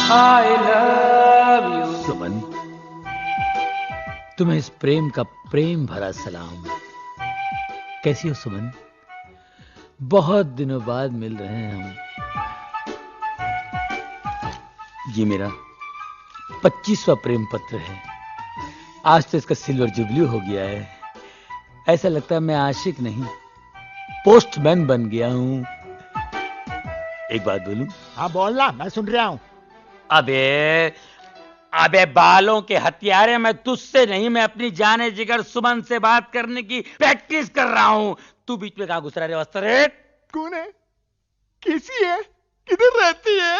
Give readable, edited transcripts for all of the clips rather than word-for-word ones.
I love you. सुमन, तुम्हें इस प्रेम का प्रेम भरा सलाम। कैसी हो सुमन? बहुत दिनों बाद मिल रहे हैं हम। ये मेरा 25वां प्रेम पत्र है। आज तो इसका सिल्वर जुबली हो गया है। ऐसा लगता है मैं आशिक नहीं, पोस्टमैन बन गया हूं। एक बात बोलूं? हाँ बोलना, मैं सुन रहा हूं। अबे बालों के हथियारे, मैं तुझसे नहीं, मैं अपनी जाने जिगर सुमन से बात करने की प्रैक्टिस कर रहा हूं। तू बीच में कहां घुस रहा है वस्त्र? कौन है? कैसी है? किधर रहती है?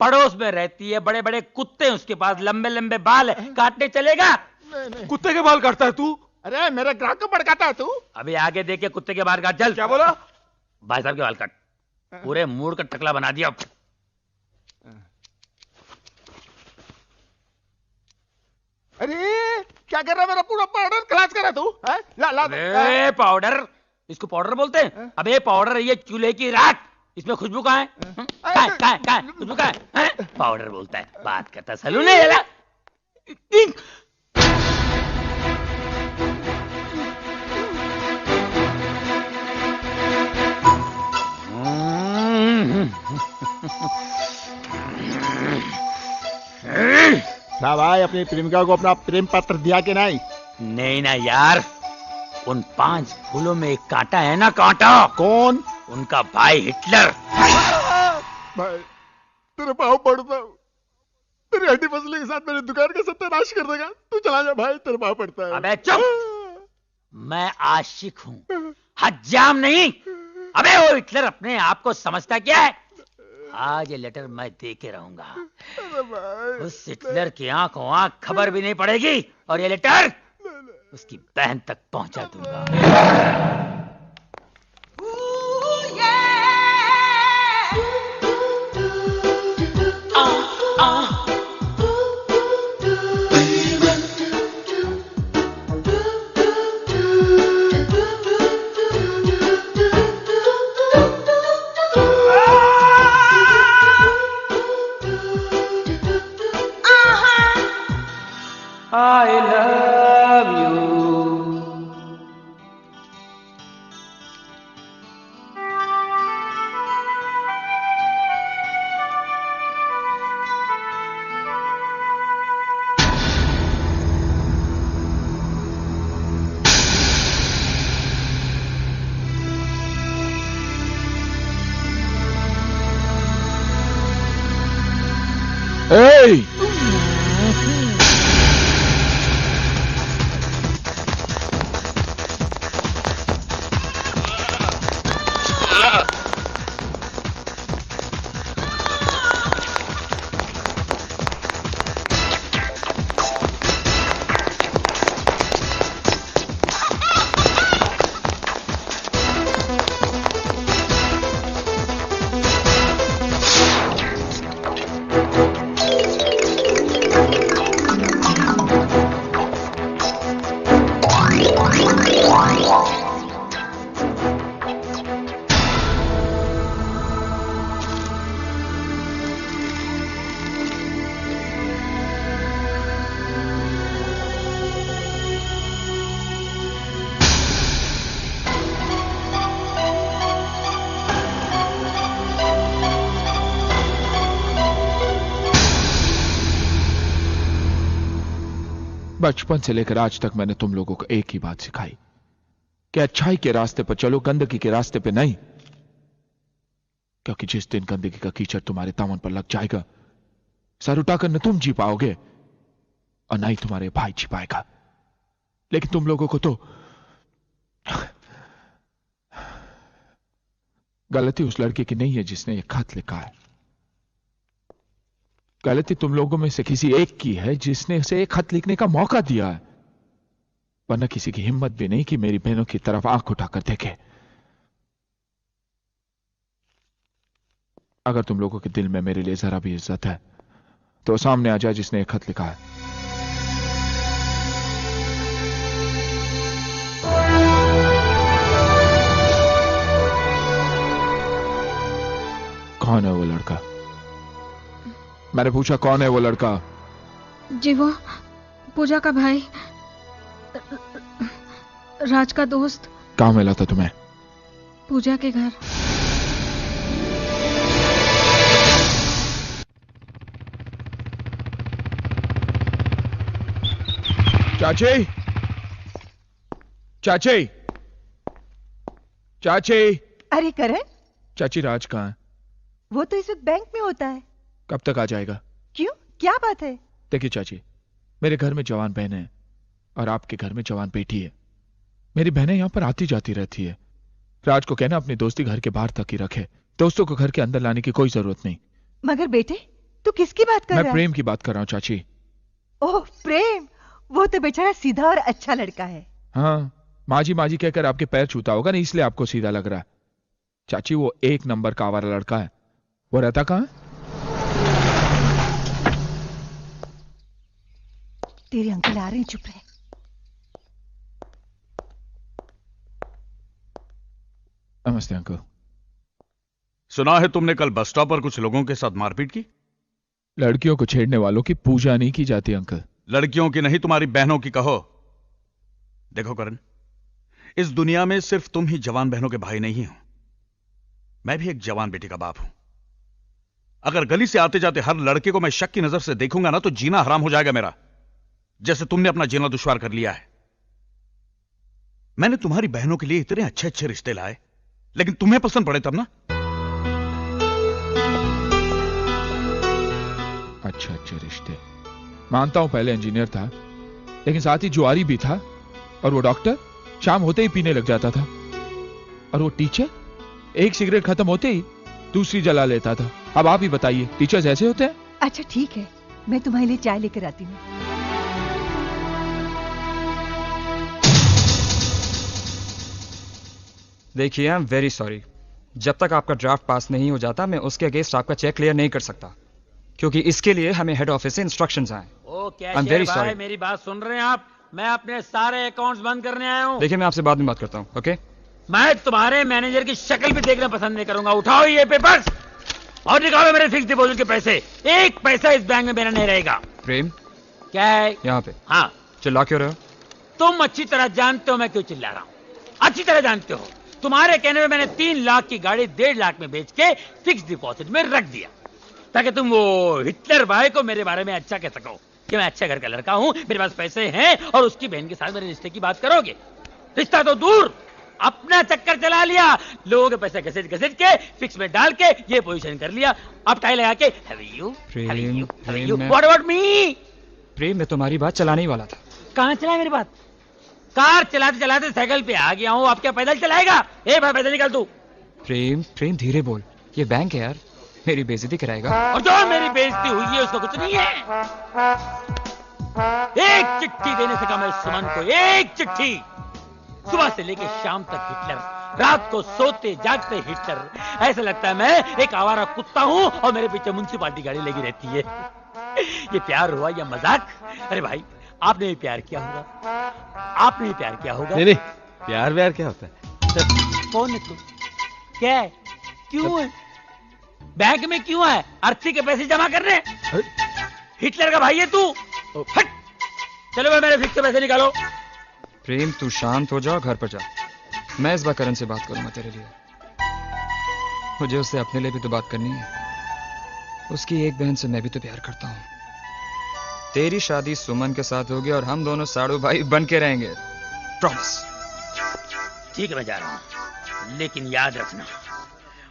पड़ोस में रहती है। बड़े बड़े कुत्ते हैं उसके पास, लंबे लंबे बाल है। काटने चलेगा? नहीं। कुत्ते के बाल काटता है तू? अरे मेरे ग्राहक को भड़काता है तू? अभी आगे देखे कुत्ते के बाल काट। चल। क्या बोला? भाई साहब के बाल काट। पूरे मूड का टकला बना दिया। अरे क्या कर रहा है? मेरा पूरा पाउडर खलास कर रहा तू? ला ला। अबे पाउडर? इसको पाउडर बोलते हैं? अबे पाउडर ये चूल्हे की राख। इसमें खुशबू कहाँ है? कहाँ है? खुशबू कहाँ है? पाउडर बोलता है, बात करता है सलून है ये। क्या भाई, अपनी प्रेमिका को अपना प्रेम पत्र दिया कि नहीं? नहीं ना यार, उन 5 फूलों में एक कांटा है ना, कांटा। कौन? उनका भाई हिटलर। भाई तेरे पाँव पड़ता हूँ, तेरी हड्डी फसली के साथ मेरी दुकान का सत्यानाश कर देगा। तू चला जा भाई, तेरे पाँव पड़ता है। अबे चुप, मैं आशिक हूँ, हज्जाम नहीं। अबे वो हिटलर अपने आप को समझता क्या है? आज ये लेटर मैं दे के रहूंगा। उस हिटलर की आंखों आंख खबर भी नहीं पड़ेगी, और ये लेटर उसकी बहन तक पहुंचा दूंगा। I love you. Hey! बचपन से लेकर आज तक मैंने तुम लोगों को एक ही बात सिखाई कि अच्छाई के रास्ते पर चलो, गंदगी के रास्ते पे नहीं। क्योंकि जिस दिन गंदगी का कीचड़ तुम्हारे दामन पर लग जाएगा, सर उठाकर न तुम जी पाओगे और ना ही तुम्हारे भाई जी पाएगा। लेकिन तुम लोगों को तो गलती उस लड़के की नहीं है जिसने ये खत लिखा है। गलती तुम लोगों में से किसी एक की है जिसने उसे एक खत लिखने का मौका दिया है। वरना किसी की हिम्मत भी नहीं कि मेरी बहनों की तरफ आंख उठाकर देखे। अगर तुम लोगों के दिल में मेरे लिए जरा भी इज्जत है तो सामने आ जाए जिसने एक खत लिखा है। कौन है वो लड़का? मैंने पूछा कौन है वो लड़का? जी वो पूजा का भाई, राज का दोस्त। कहाँ मिला था तुम्हें? पूजा के घर। चाची, चाची, चाची। अरे करण, चाची राज कहाँ है? वो तो इस वक्त बैंक में होता है। कब तक आ जाएगा? क्यों, क्या बात है? देखिए चाची, मेरे घर में जवान बहनें हैं और आपके घर में जवान बेटी है। मेरी बहनें यहां पर आती जाती रहती है। राज को कहना अपनी दोस्ती घर के बाहर तक ही रखे, दोस्तों को घर के अंदर लाने की कोई जरूरत नहीं। मगर बेटे, तू किसकी बात कर रहा है? मैं प्रेम की बात कर रहा हूं चाची। ओह प्रेम, वो तो बेचारा सीधा और अच्छा लड़का है। हाँ, माजी माजी कहकर आपके पैर छूता होगा ना, इसलिए आपको सीधा लग रहा है। चाची वो एक नंबर का आवारा लड़का है। वो रहता कहां है? तेरे अंकल आ रहे हैं, चुप रहे। नमस्ते अंकल। सुना है तुमने कल बस स्टॉप पर कुछ लोगों के साथ मारपीट की? लड़कियों को छेड़ने वालों की पूजा नहीं की जाती अंकल। लड़कियों की नहीं, तुम्हारी बहनों की कहो। देखो करण, इस दुनिया में सिर्फ तुम ही जवान बहनों के भाई नहीं हो, मैं भी एक जवान बेटी का बाप हूं। अगर गली से आते जाते हर लड़के को मैं शक की नजर से देखूंगा ना, तो जीना हराम हो जाएगा मेरा, जैसे तुमने अपना जीना दुश्वार कर लिया है। मैंने तुम्हारी बहनों के लिए इतने अच्छे अच्छे रिश्ते लाए, लेकिन तुम्हें पसंद पड़े तब ना। अच्छे रिश्ते मानता हूं, पहले इंजीनियर था, लेकिन साथ ही जुआरी भी था। और वो डॉक्टर शाम होते ही पीने लग जाता था। और वो टीचर एक सिगरेट खत्म होते ही दूसरी जला लेता था। अब आप ही बताइए, टीचर्स ऐसे होते हैं? अच्छा ठीक है, मैं तुम्हारे लिए चाय लेकर आती हूँ। देखिए, आई एम वेरी सॉरी। जब तक आपका ड्राफ्ट पास नहीं हो जाता, मैं उसके अगेंस्ट आपका चेक क्लियर नहीं कर सकता, क्योंकि इसके लिए हमें हेड ऑफिस से इंस्ट्रक्शंस आए। ओ कैशियर भाई, मेरी बात सुन रहे हैं आप? मैं अपने सारे अकाउंट्स बंद करने आया हूँ। देखिए, मैं आपसे बाद में बात करता हूँ, ओके? मैं तुम्हारे मैनेजर की शक्ल भी देखना पसंद नहीं करूंगा। उठाओ ये पेपर्स और निकालो मेरे फिक्स डिपॉजिट के पैसे। एक पैसा इस बैंक में मेरा नहीं रहेगा। प्रेम, क्या है यहाँ पे? हाँ, चिल्ला क्यों रहे हो? तुम अच्छी तरह जानते हो मैं क्यों चिल्ला रहा हूँ। अच्छी तरह जानते हो। तुम्हारे कहने में मैंने 3 लाख की गाड़ी 1.5 लाख में बेच के फिक्स डिपॉजिट में रख दिया, ताकि तुम वो हिटलर भाई को मेरे बारे में अच्छा कह सको कि मैं अच्छे घर का लड़का हूं, मेरे पास पैसे हैं, और उसकी बहन के साथ मेरे रिश्ते की बात करोगे। रिश्ता तो दूर, अपना चक्कर चला लिया। लोगों के पैसे घसीट घसीट के फिक्स में डाल के ये पोजीशन कर लिया। अब टाई लगा के व्हाट अबाउट मी? प्रेम, मैं तुम्हारी बात चलाने ही वाला था। कहां चला मेरी बात? कार चलाते चलाते साइकिल पे आ गया हूं, अब क्या पैदल चलाएगा? ए भाई पैदल निकल तू। प्रेम, धीरे बोल, ये बैंक है यार, मेरी बेइज्जती कराएगा। और जो मेरी बेइज्जती हुई है उसको कुछ नहीं है। एक चिट्ठी देने से कहा मैं सुमन को, एक चिट्ठी। सुबह से लेकर शाम तक हिटलर, रात को सोते जागते हिटलर। ऐसा लगता है मैं एक आवारा कुत्ता हूं और मेरे पीछे म्युनिसिपालिटी गाड़ी लगी रहती है। ये प्यार हुआ या मजाक? अरे भाई, आपने भी प्यार किया होगा, आपने भी प्यार किया होगा। नहीं, प्यार व्यार क्या होता है? कौन है तू? क्या है? क्यों है बैंक में? क्यों है अर्थी के पैसे जमा करने? हिटलर का भाई है तू? हट! चलो भाई, मेरे फिक्स पैसे निकालो। प्रेम, तू शांत हो जा, घर पर जा। मैं इस बार करण से बात करूंगा तेरे लिए। मुझे उससे अपने लिए भी तो बात करनी है। उसकी एक बहन से मैं भी तो प्यार करता हूं। तेरी शादी सुमन के साथ होगी और हम दोनों साड़ू भाई बन के रहेंगे, प्रॉमिस। ठीक है, मैं जा रहा हूं, लेकिन याद रखना,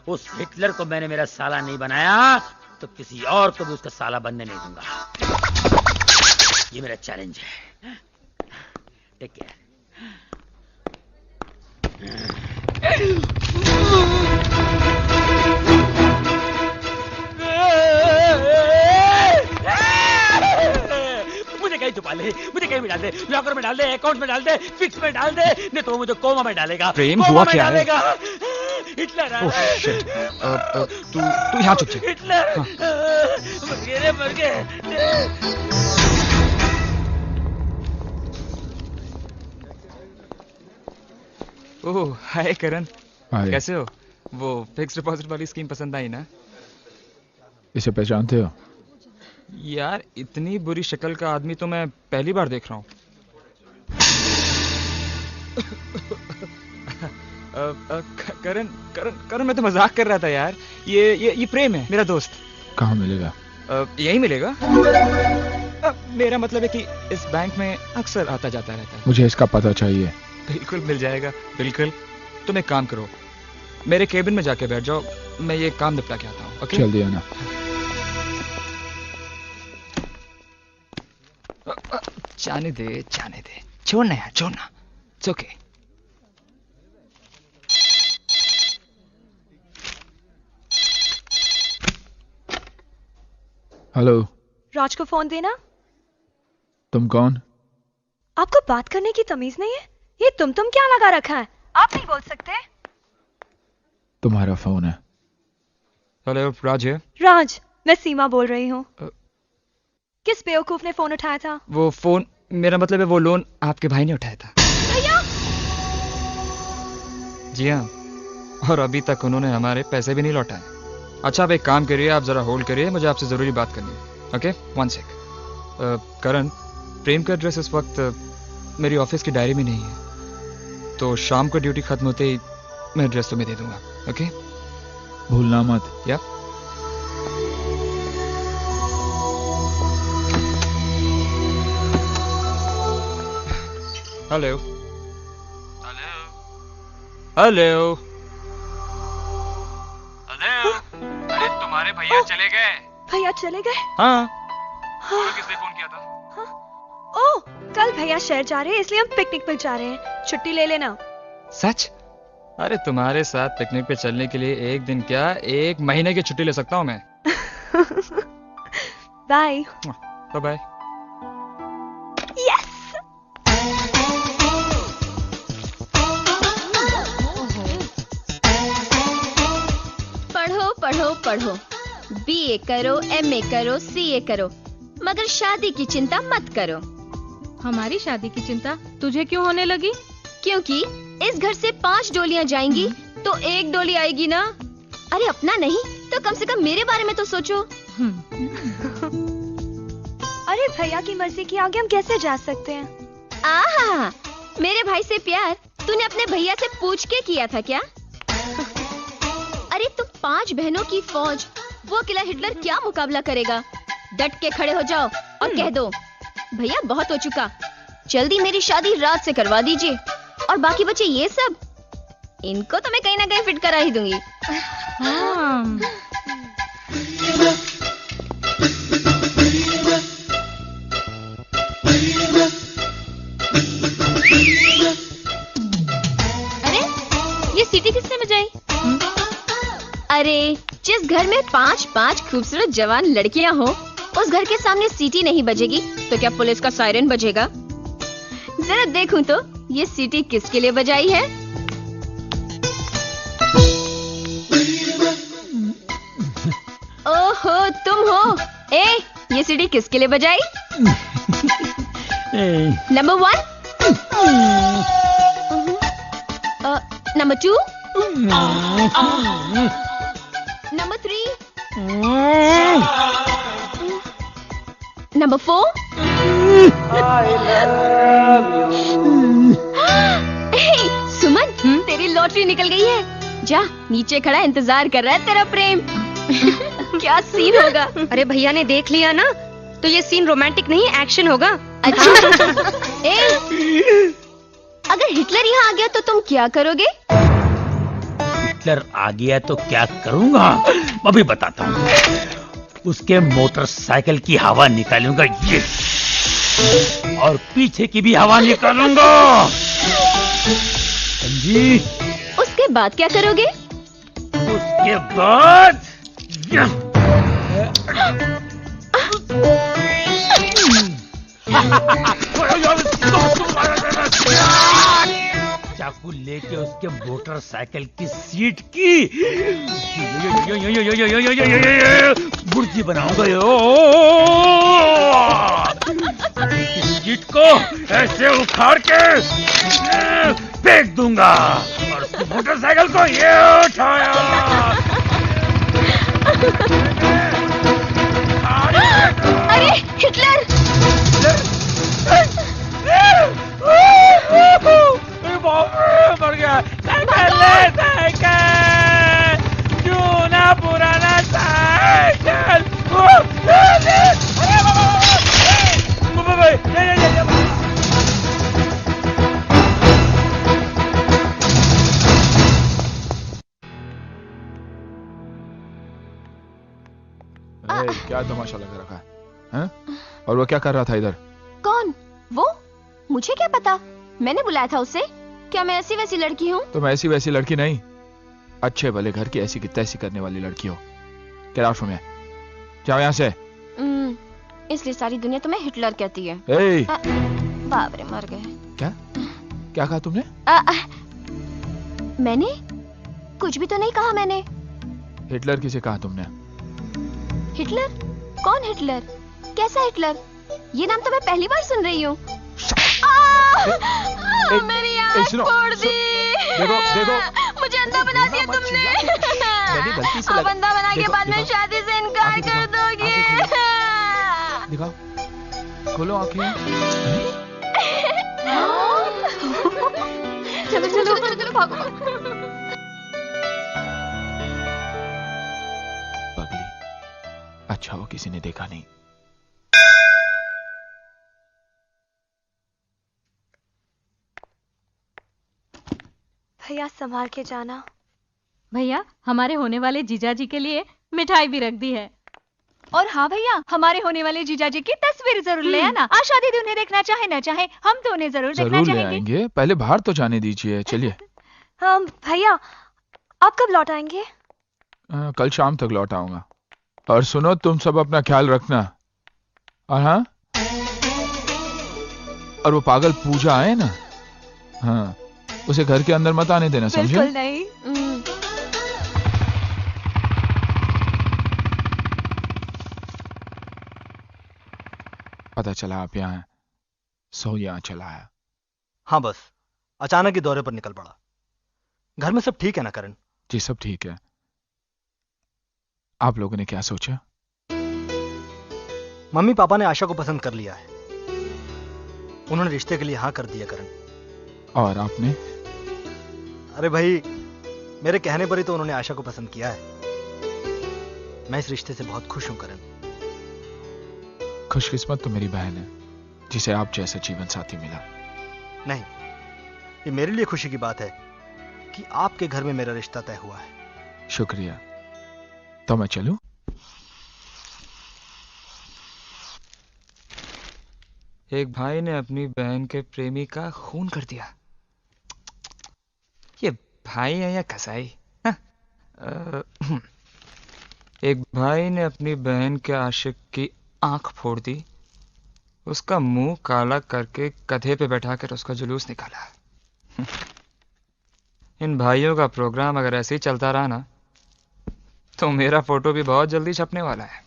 उस हिटलर को मैंने मेरा साला नहीं बनाया तो किसी और को भी उसका साला बनने नहीं दूंगा। ये मेरा चैलेंज है। Take care. मुझे कहीं छुपा ले, मुझे कहीं भी डाल दे, लॉकर में डाल दे, अकाउंट में डाल दे, फिक्स में डाल दे, नहीं तो मुझे कोमा में डालेगा। प्रेम, हुआ क्या है? हिटलर तू यहाँ चुप जा। हिटलर मर गए। ओह हाय करण, हाय। कैसे हो? वो फिक्स डिपॉजिट वाली स्कीम पसंद आई ना? इसे पहचानते हो? यार इतनी बुरी शक्ल का आदमी तो मैं पहली बार देख रहा हूँ। करण करण करण मैं तो मजाक कर रहा था यार। ये प्रेम है, मेरा दोस्त। कहाँ मिलेगा? यही मिलेगा। मेरा मतलब है कि इस बैंक में अक्सर आता जाता रहता है। मुझे इसका पता चाहिए। बिल्कुल मिल जाएगा, बिल्कुल। तुम एक काम करो, मेरे केबिन में जाके बैठ जाओ, मैं ये काम निपटा के आता हूँ। ओके? जल्दी आना। जाने दे, छोड़ना यार, छोड़ना। It's okay. हेलो। राज को फोन देना। तुम कौन? आपको बात करने की तमीज नहीं है? ये तुम क्या लगा रखा है? आप नहीं बोल सकते? तुम्हारा फोन है। हेलो, राज है। राज, मैं सीमा बोल रही हूँ। किस बेवकूफ ने फोन उठाया था? वो फोन, मेरा मतलब है वो लोन आपके भाई ने उठाया था। भैया? जी हाँ, और अभी तक उन्होंने हमारे पैसे भी नहीं लौटाए। अच्छा, आप एक काम करिए, आप जरा होल्ड करिए, मुझे आपसे जरूरी बात करनी है। ओके, 1 सेक। करण, प्रेम का एड्रेस इस वक्त मेरी ऑफिस की डायरी में नहीं है, तो शाम को ड्यूटी खत्म होते ही मैं एड्रेस तुम्हें दे दूंगा। ओके? भूलना मत। या हेलो हेलो हेलो। अरे तुम्हारे भैया चले गए। भैया चले गए? हाँ। किसने फोन किया था? ओह, कल भैया शहर जा रहे हैं, इसलिए हम पिकनिक पर जा रहे हैं। छुट्टी ले लेना। सच? अरे तुम्हारे साथ पिकनिक पे चलने के लिए एक दिन क्या, 1 महीने की छुट्टी ले सकता हूँ मैं। Bye bye. यस। पढ़ो पढ़ो पढ़ो, BA करो, MA करो, CA करो, मगर शादी की चिंता मत करो। हमारी शादी की चिंता तुझे क्यों होने लगी? क्योंकि इस घर से 5 डोलियां जाएंगी तो 1 डोली आएगी ना। अरे अपना नहीं तो कम से कम मेरे बारे में तो सोचो। अरे भैया की मर्जी के आगे हम कैसे जा सकते हैं? आहा, मेरे भाई से प्यार तूने अपने भैया से पूछ के किया था क्या? अरे तुम 5 बहनों की फौज, वो अकेला हिटलर क्या मुकाबला करेगा? डट के खड़े हो जाओ और कह दो, भैया बहुत हो चुका, जल्दी मेरी शादी रात से करवा दीजिए, और बाकी बचे ये सब, इनको तो मैं कहीं ना कहीं फिट करा ही दूंगी। हाँ। अरे ये सीटी किसने बजाई? अरे जिस घर में 5-5 खूबसूरत जवान लड़कियां हो, उस घर के सामने सीटी नहीं बजेगी तो क्या पुलिस का सायरन बजेगा? जरा देखूं तो ये सीटी किसके लिए बजाई है? ओहो तुम हो। ए, ये सीटी किसके लिए बजाई? Number 1, number 2, number 3, number 4। सुमन, तेरी लॉटरी निकल गई है। जा, नीचे खड़ा इंतजार कर रहा है तेरा प्रेम। क्या सीन होगा? अरे भैया ने देख लिया ना, तो ये सीन रोमांटिक नहीं एक्शन होगा। अच्छा। अगर हिटलर यहाँ आ गया तो तुम क्या करोगे? हिटलर आ गया तो क्या करूंगा अभी बताता हूँ। उसके मोटरसाइकिल की हवा निकालूंगा ये, और पीछे की भी हवा निकालूंगा। समझी? उसके बाद क्या करोगे? उसके बाद चाकू लेके उसके मोटरसाइकिल की सीट की बुर्जी बनाऊंगा। सीट को ऐसे उखाड़ के फेंक दूंगा, और उसकी मोटरसाइकिल को ये उठाया। क्या तमाशा लगा रखा है हैं? और वो क्या कर रहा था इधर? कौन? वो? मुझे क्या पता, मैंने बुलाया था उसे। क्या मैं ऐसी वैसी लड़की हूँ? तुम ऐसी वैसी लड़की नहीं, अच्छे भले घर की ऐसी की तैसी करने वाली लड़की हो। क्या आउट फ्रॉम हियर, जाओ यहाँ से। इसलिए सारी दुनिया तुम्हें हिटलर कहती है। बाप रे, मर गए। क्या कहा तुमने? मैंने कुछ भी तो नहीं कहा। मैंने हिटलर किसे कहा तुमने? हिटलर? कौन हिटलर? कैसा हिटलर? ये नाम तो मैं पहली बार सुन रही हूँ। मेरी आँख फोड़ दी। देखो मुझे अंधा बना दिया तुमने। अब अंधा बना के बाद में शादी से इनकार कर दोगे? दिखाओ, खोलो आँखें। चलो चलो चलो चलो भागो। पगली, अच्छा वो किसी ने देखा नहीं। भैया संभाल के जाना। भैया हमारे होने वाले जीजाजी के लिए मिठाई भी रख दी है। और हाँ भैया, हमारे होने वाले जीजाजी की तस्वीर जरूर ले आना। आज शादी दिन उन्हें देखना चाहे न चाहे, हम तो उन्हें जरूर देखना ले चाहेंगे। आएंगे, पहले बाहर तो जाने दीजिए। चलिए। भैया आप कब लौट आएंगे? कल शाम तक लौट आऊंगा। और सुनो, तुम सब अपना ख्याल रखना। और हाँ, और वो पागल पूजा आए ना, हाँ, उसे घर के अंदर मत आने देना, समझे? बिल्कुल नहीं। पता चला आप यहाँ हैं, सो यहाँ चला आया। हाँ बस अचानक ही दौरे पर निकल पड़ा। घर में सब ठीक है ना करण? जी सब ठीक है। आप लोगों ने क्या सोचा? मम्मी पापा ने आशा को पसंद कर लिया है। उन्होंने रिश्ते के लिए हाँ कर दिया करण। और आपने? अरे भाई, मेरे कहने पर ही तो उन्होंने आशा को पसंद किया है। मैं इस रिश्ते से बहुत खुश हूं करण। खुशकिस्मत तो मेरी बहन है जिसे आप जैसा जीवन साथी मिला। नहीं, ये मेरे लिए खुशी की बात है कि आपके घर में मेरा रिश्ता तय हुआ है। शुक्रिया। तो मैं चलूं? एक भाई ने अपनी बहन के प्रेमी का खून कर दिया। ये भाई है या कसाई? एक भाई ने अपनी बहन के आशिक की आंख फोड़ दी, उसका मुंह काला करके गधे पे बैठा कर उसका जुलूस निकाला। इन भाइयों का प्रोग्राम अगर ऐसे ही चलता रहा ना, तो मेरा फोटो भी बहुत जल्दी छपने वाला है।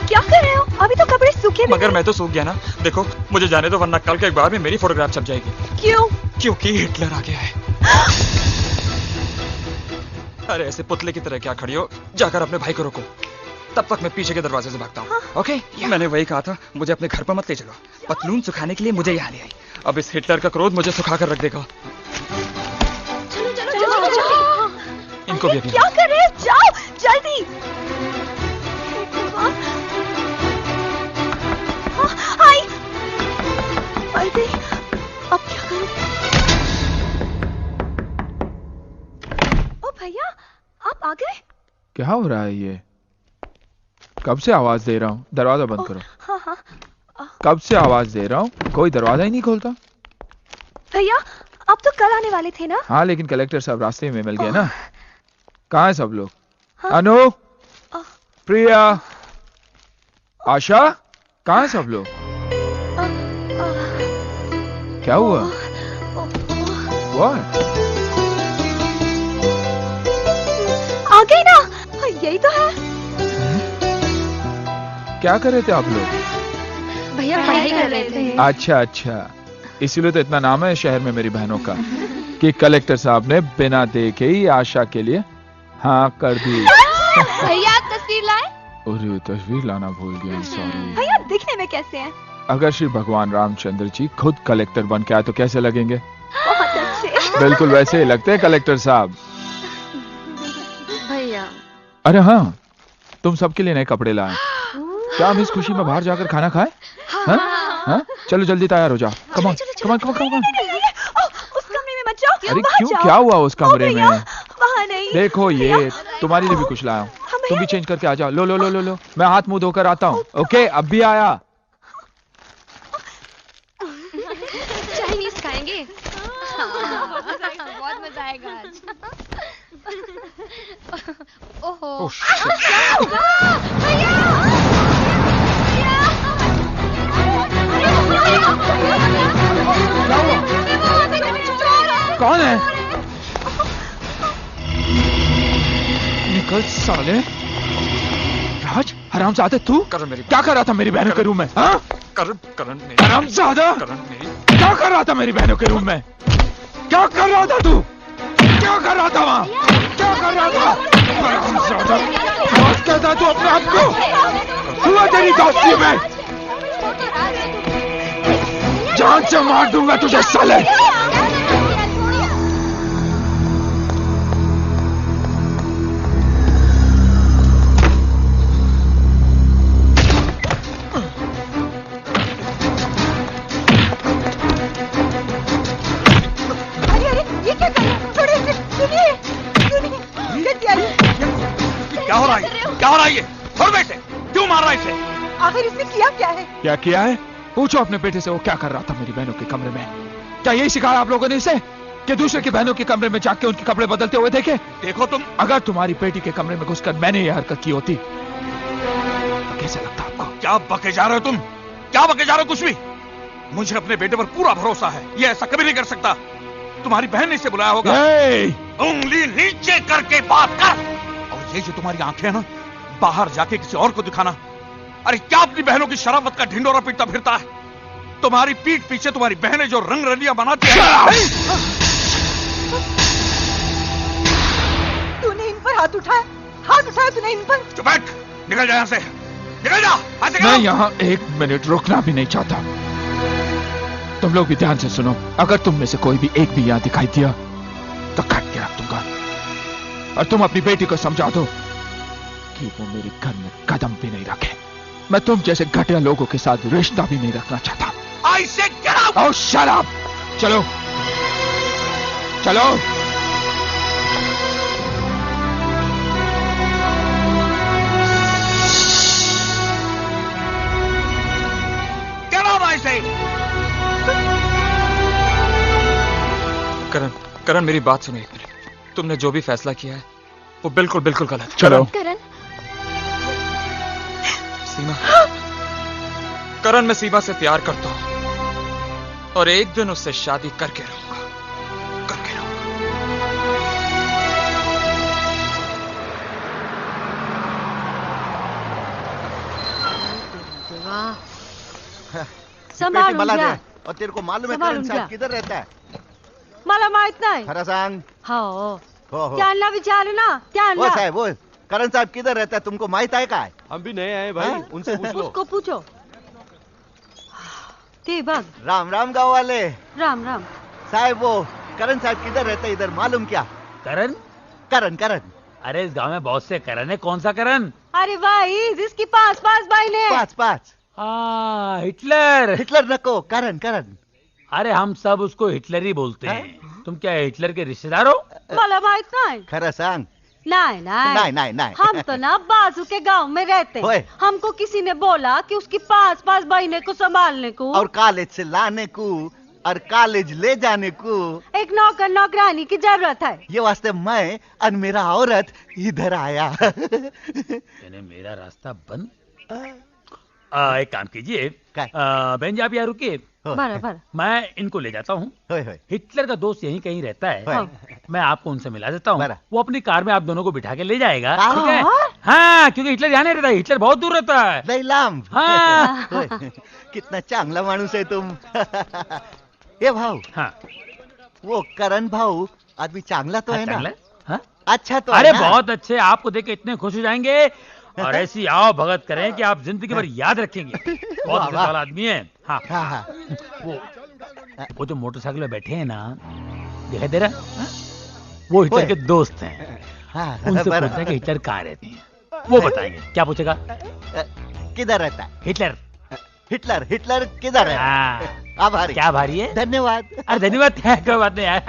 क्या कर रहे हो? अभी तो कपड़े सूखे भी मगर मैं तो सूख गया ना। देखो मुझे जाने दो, वरना कल के अखबार में मेरी फोटोग्राफ छप जाएगी। क्यों? क्योंकि हिटलर आ गया है। अरे ऐसे पुतले की तरह क्या खड़ी हो? जाकर अपने भाई को रोको, तब तक मैं पीछे के दरवाजे से भागता हूँ। ओके? मैंने वही कहा था, मुझे अपने घर पर मत ले चलो। पतलून सुखाने के लिए मुझे यहाँ ले आई। अब इस हिटलर का क्रोध मुझे सुखा कर रख देगा। इनको भी क्या कर रहे हो? जाओ जल्दी। अब क्या करूं? ओ भैया, आप आ गए? क्या हो रहा है ये? कब से आवाज दे रहा हूँ, दरवाजा बंद करो। हाँ हाँ। कब से आवाज दे रहा हूँ, कोई दरवाजा ही नहीं खोलता। भैया, आप तो कल आने वाले थे ना? हाँ, लेकिन कलेक्टर साहब रास्ते में मिल गए ना। कहाँ है सब लोग? अनु, प्रिया, आशा, कहाँ है सब लोग? क्या हुआ? What? आ गई ना, यही तो है। क्या कर रहे थे आप लोग? भैया पढ़ाई कर रहे थे। अच्छा अच्छा, इसीलिए तो इतना नाम है शहर में मेरी बहनों का कि कलेक्टर साहब ने बिना देखे ही आशा के लिए हाँ कर दी। भैया आप तस्वीर लाए? अरे तस्वीर लाना भूल गया, सॉरी। भैया दिखने में कैसे हैं? अगर श्री भगवान रामचंद्र जी खुद कलेक्टर बन के आए तो कैसे लगेंगे? बहुत अच्छे। बिल्कुल वैसे ही लगते हैं कलेक्टर साहब। अरे हाँ, तुम सबके लिए नए कपड़े लाए। क्या हम इस खुशी में बाहर जाकर खाना खाएं? हाँ? हाँ? चलो जल्दी तैयार हो जाओ। Come on, come on, come on. उस कमरे में मत जाओ। अरे क्यों, क्या हुआ उस कमरे में? वहाँ नहीं। देखो ये तुम्हारे लिए भी कुछ लाया हूँ, तुम भी चेंज करके आ जाओ। लो लो लो लो लो, मैं हाथ मुंह धोकर आता हूँ। ओके, अब भी आया। चाइनीज खाएंगे? बहुत मजा आएगा आज। ओहो, क्या होगा? कौन है? निकल साले। राज, हरामजादे तू क्या कर रहा था मेरी बहनों के रूम में? हाँ? हरामजादा, क्या कर रहा था मेरी बहनों के रूम में? क्या कर रहा था तू? क्या कर रहा था वहाँ? क्या कर रहा था? हरामजादा, दोस्त कहता तू अपने आप को? हुआ तेरी दोस्ती में? जान से मार दूंगा तुझे साले। क्या हो रहा है? क्या हो रहा है ये? छोड़ बेटे, क्यों मार रहा है इसे? आखिर इसने किया क्या है? क्या किया है? पूछो अपने बेटे से वो क्या कर रहा था मेरी बहनों के कमरे में। क्या यही सिखाया आप लोगों ने इसे कि दूसरे की बहनों के कमरे में जाके उनके कपड़े बदलते हुए देखे? देखो तुम, अगर तुम्हारी बेटी के कमरे में घुसकर मैंने ये हरकत की होती तो कैसा लगता आपको? क्या बके जा रहे हो तुम? क्या बके जा रहे हो? कुछ भी। मुझे अपने बेटे पर पूरा भरोसा है, ये ऐसा कभी नहीं कर सकता। तुम्हारी बहन ने इसे बुलाया होगा। उंगली नीचे करके बात कर। और ये जो तुम्हारी आंखें हैं ना, बाहर जाके किसी और को दिखाना। अरे क्या अपनी बहनों की शराफत का ढिंडोरा पीटता फिरता है? तुम्हारी पीठ पीछे तुम्हारी बहनें जो रंग रलियां बनाती हैं। तूने इन पर हाथ उठाया? हाथ उठाया तूने इन पर? चुप बैठ, निकल जा यहाँ से, निकल जा। मैं यहाँ 1 मिनट रुकना भी नहीं चाहता। तुम लोग भी ध्यान से सुनो, अगर तुम में से कोई भी एक भी यहाँ दिखाई दिया तो काट के रख दूंगा। और तुम अपनी बेटी को समझा दो कि वो मेरे घर में कदम भी नहीं रखे। मैं तुम जैसे घटिया लोगों के साथ रिश्ता भी नहीं रखना चाहता। I said get out! Oh, shut up! चलो, चलो। Get out, I say! करण मेरी बात सुनो एक मिनट। तुमने जो भी फैसला किया है वो बिल्कुल बिल्कुल गलत है। चलो। करण, सीमा, करण मैं सीमा से प्यार करता हूं और एक दिन उससे शादी करके रहूंगा, करके रहूंगा। संभाल और तेरे को मालूम है करण साहब किधर रहता है? मला माहित नाही। खरं सांग। हो, हो। त्यांना विचार ना, त्यांना। वो साहब, वो करण साहब किधर रहता है तुमको माहित है काय? हम भी नए आए भाई, उनसे पूछ लो। उसको पूछो। ते बघ। राम राम गाँव वाले। राम राम। साहब वो करण साहब किधर रहता है इधर मालूम क्या? करण? करण करण। अरे इस गांव में बहुत से करण है, कौन सा करण? अरे भाई जिसकी पास बहने। पाच। हाँ, हिटलर। हिटलर नको, करण करण। अरे हम सब उसको हिटलर ही बोलते हैं। तुम क्या हिटलर के रिश्तेदार हो? मला माहित नाही। खरं सांग। नहीं। हम तो ना बाजू के गांव में रहते हैं। हमको किसी ने बोला कि उसकी पास बहने को संभालने को और कॉलेज से लाने को और कॉलेज ले जाने को एक नौकर नौकरानी की जरूरत है। ये वास्ते मैं और मेरा औरत इधर आया। यानी मेरा रास्ता बंद। एक काम कीजिए बहन जी, आप यहाँ रुकिए, बराबर। मैं इनको ले जाता हूँ। हिटलर का दोस्त यहीं कहीं रहता है, मैं आपको उनसे मिला देता हूँ। वो अपनी कार में आप दोनों को बिठा के ले जाएगा, ठीक है? हाँ, क्योंकि हिटलर यहाँ नहीं रहता, हिटलर बहुत दूर रहता है। नहीं लांब। हाँ। कितना चांगला माणूस है तुम। ये भाऊ। हाँ। वो करण भाऊ आदमी चांगला तो है ना? हाँ? अच्छा तो अरे बहुत अच्छे, आपको देख के इतने खुश हो जाएंगे और ऐसी आओ भगत करें कि आप जिंदगी भर याद रखेंगे। बहुत अच्छे वाला आदमी है। हाँ। वो जो मोटरसाइकिल में बैठे हैं ना, दिखाई दे रहा? वो हिटलर के दोस्त हैं। उनसे पूछना कि हिटलर कहाँ रहते हैं, वो बताएंगे। क्या पूछेगा? किधर रहता है हिटलर? हिटलर किधर है? आभारी। क्या भारी है? धन्यवाद। अरे धन्यवाद क्या, कोई बात नहीं यार।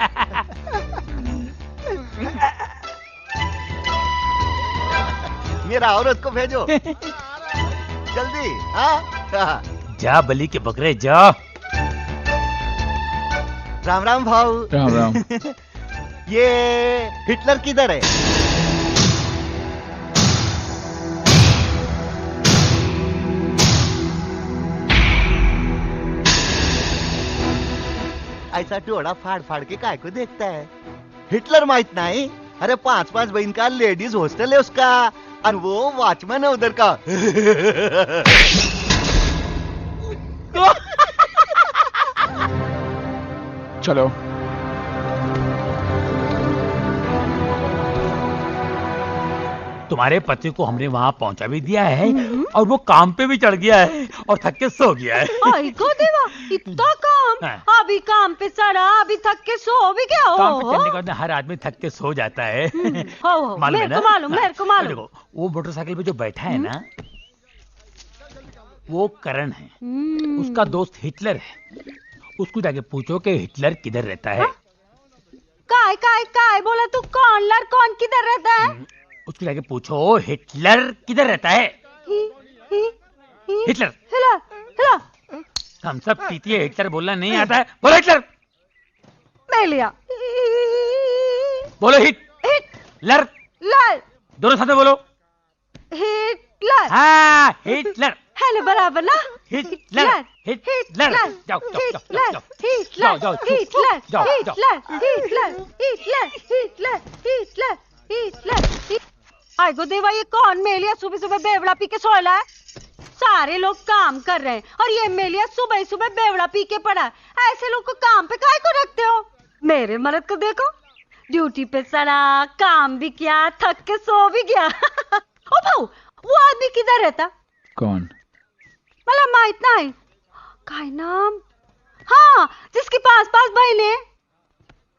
मेरा औरत को भेजो जल्दी। हाँ जा बलि के बकरे जा। राम राम भाऊ। राम राम। ये हिटलर किधर है? ऐसा टोड़ा फाड़ फाड़ के काय को देखता है? हिटलर माहित नहीं? अरे 5-5 बहन का लेडीज हॉस्टल है उसका, और वो वॉचमैन है उधर का। चलो तुम्हारे पति को हमने वहाँ पहुँचा भी दिया है और वो काम पे भी चढ़ गया है और थक के सो गया है। आई को देवा, इतना काम? अभी काम पे चढ़ा, अभी थक के सो भी गया हो। काम पे चढ़ने के बाद हर आदमी थक के सो जाता है। मालूम है ना? मेरे को मालूम। देखो वो मोटरसाइकिल पे जो बैठा है ना, वो करण है, उसका दोस्त हिटलर है। उसको जाके पूछो कि हिटलर किधर रहता है। काय बोला तू? कौन लड़ कौन किधर रहता है? उसको जाके पूछो हिटलर किधर रहता है। हिटलर हम सब पीती है, हिटलर बोलना नहीं आता है। बोलो हिटलर। मैं लिया। बोलो हिटलर। दोनों साथ में बोलो। हिटलर। हाँ हिटलर। हेलो बराबर ना? Hitler Hitler. जाओ हिटलर। आई गो देवा, ये कौन मेलिया सुबह सुबह बेवड़ा पी के सोया है? सारे लोग काम कर रहे हैं और ये मेलिया सुबह सुबह बेवड़ा पी के पड़ा है। ऐसे लोग को काम पे काहे को रखते हो? मेरे मर्द को देखो, ड्यूटी पे चढ़ा, काम भी किया, थक के सो भी गया। ओ भाऊ, वो आदमी किधर रहता? कौन? मला माहित नहीं। काय नाम? हाँ, जिसकी 5-5 बहने।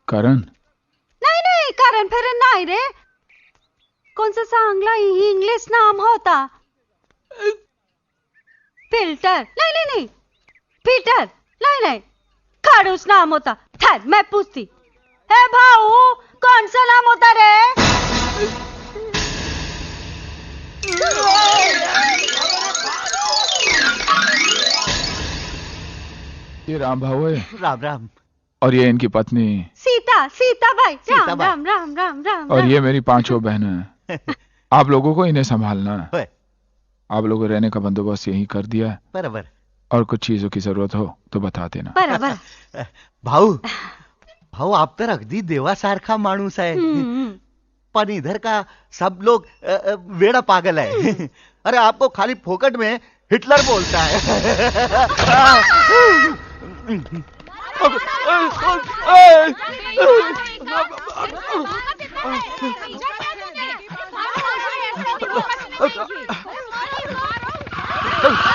करण? नहीं करण फिर नहीं रे। कौन सा चांगला इंग्लिश नाम होता? फिल्टर? नहीं पीटर? नहीं खड़ूस नाम होता। ठहर मैं पूछती। हे भाऊ, कौन सा नाम होता रे? ये राम भाऊ है। राम राम। और ये इनकी पत्नी सीता भाई। राम। और ये मेरी 5 बहनें हैं। आप लोगों को इन्हें संभालना है। आप लोगों को रहने का बंदोबस्त यही कर दिया है। बराबर। और कुछ चीजों की जरूरत हो तो बता देना। बराबर। भाऊ आप तर अगदी देवासारखा माणूस आहे, पण इधर का सब लोग वेड़ा पागल है। अरे आपको खाली फोकट में हिटलर बोलता है।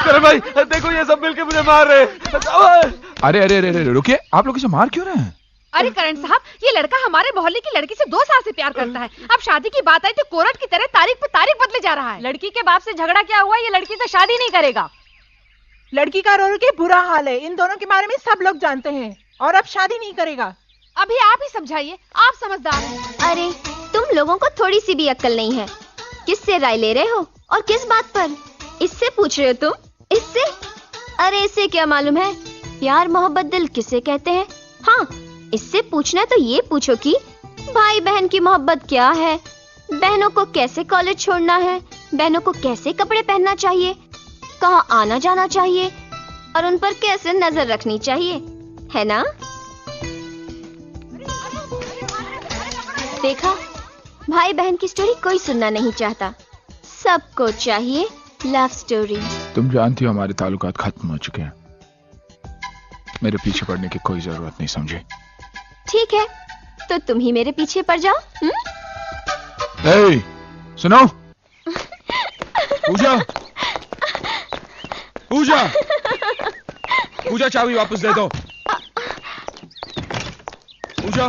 अरे भाई देखो, ये सब मिलके मुझे मार रहे हैं। अरे रुकिए, आप लोग इसे मार क्यों रहे हैं? अरे करण साहब, ये लड़का हमारे मोहल्ले की लड़की से 2 साल से प्यार करता है। अब शादी की बात आई तो कोर्ट की तरह तारीख पे तारीख बदले जा रहा है। लड़की के बाप से झगड़ा क्या हुआ? ये लड़की से शादी नहीं करेगा। लड़की का रो के बुरा हाल है, इन दोनों के बारे में सब लोग जानते हैं, और अब शादी नहीं करेगा। अभी आप ही समझाइए, आप समझदार हैं। अरे तुम लोगों को थोड़ी सी भी अक्ल नहीं है। किससे राय ले रहे हो और किस बात पर? इससे पूछ रहे हो तुम? इससे? अरे इससे क्या मालूम है प्यार मोहब्बत दिल किसे कहते हैं? हाँ, इससे पूछना तो ये पूछो कि भाई बहन की मोहब्बत क्या है, बहनों को कैसे कॉलेज छोड़ना है, बहनों को कैसे कपड़े पहनना चाहिए, कहाँ आना जाना चाहिए और उन पर कैसे नजर रखनी चाहिए, है ना? देखा, भाई बहन की स्टोरी कोई सुनना नहीं चाहता, सबको चाहिए लव स्टोरी। तुम जानती हो हमारे ताल्लुकात खत्म हो चुके हैं, मेरे पीछे पड़ने की कोई जरूरत नहीं, समझे? ठीक है, तो तुम ही मेरे पीछे पड़ जाओ। ए, सुनो, पूजा पूजा पूजा, चाबी वापस दे दो। पूजा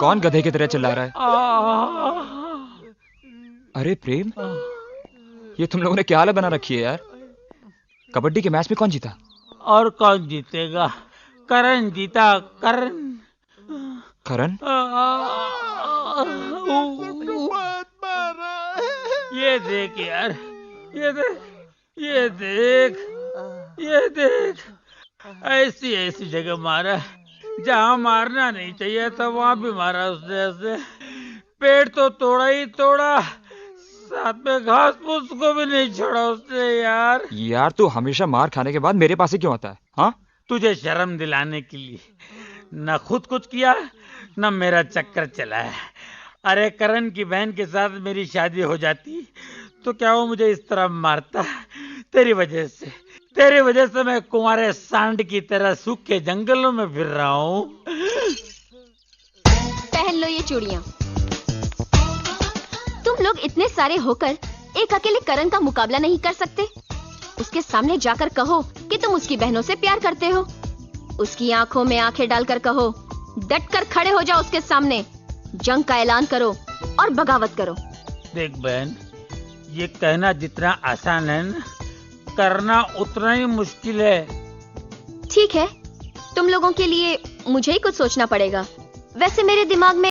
कौन गधे की तरह चिल्ला रहा है? अरे प्रेम, ये तुम लोगों ने क्या हालत बना रखी है यार? कबड्डी के मैच में कौन जीता? और कौन जीतेगा? करण जीता, करण। करण? ये देख यार, ये देख, ये देख, ये देख, ऐसी ऐसी जगह मारा जहां मारना नहीं चाहिए था, वहां भी मारा उसने ऐसे। पेड़ तो तोड़ा ही तोड़ा, साथ में घास फूस को भी नहीं छोड़ा उसने यार। यार तू हमेशा मार खाने के बाद मेरे पास ही क्यों आता है? हाँ, तुझे शर्म दिलाने के लिए। न खुद कुछ किया, न मेरा चक्कर चला है। अरे करण की बहन के साथ मेरी शादी हो जाती तो क्या वो मुझे इस तरह मारता? तेरी वजह से मैं कुंवारे सांड की तरह सूखे जंगलों में फिर रहा हूँ। पहन लो ये चूड़ियां। तुम लोग इतने सारे होकर एक अकेले करण का मुकाबला नहीं कर सकते? उसके सामने जाकर कहो कि तुम उसकी बहनों से प्यार करते हो। उसकी आंखों में आंखें डालकर कहो, डटकर खड़े हो जाओ उसके सामने, जंग का ऐलान करो और बगावत करो। देख बहन, ये कहना जितना आसान है ना, करना उतना ही मुश्किल है। ठीक है, तुम लोगों के लिए मुझे ही कुछ सोचना पड़ेगा। वैसे मेरे दिमाग में